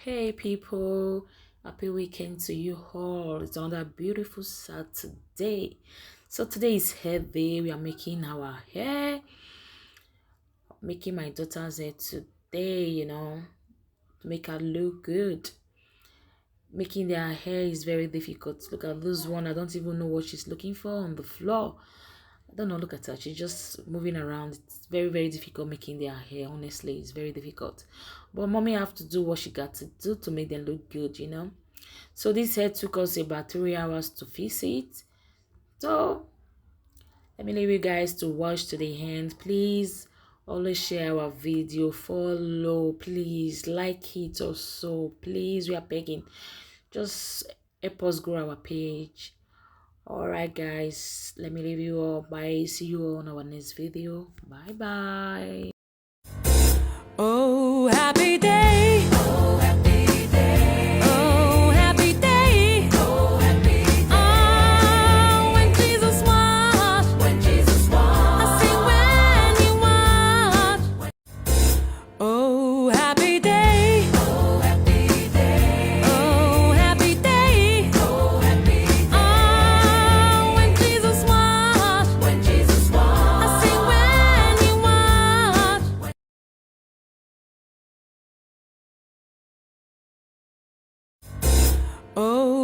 Hey people, happy weekend to you all. It's another beautiful Saturday. So today is hair day. We are making our hair, making my daughter's hair today, to make her look good. Making their hair is very difficult. Look at this one. I don't even know what she's looking for on the floor. I don't know, look at her. She's just moving around. It's very, very difficult making their hair. Honestly, it's very difficult. But mommy have to do what she got to do to make them look good. So this hair took us about 3 hours to fix it. So let me leave you guys to watch to the end. Please always share our video, follow, please like it also. Please, we are begging. Just help us grow our page. Alright guys, let me leave you all. Bye. See you all on our next video. Bye bye. Oh, happy day. Oh, happy day. Oh, happy day. Oh, happy day. Oh, when Jesus washed. When Jesus washed. I see when he washed. Oh, happy day. Oh, happy day. Oh, happy day. Oh, happy day. Oh, when Jesus washed. When Jesus washed. I see when he washed. Oh.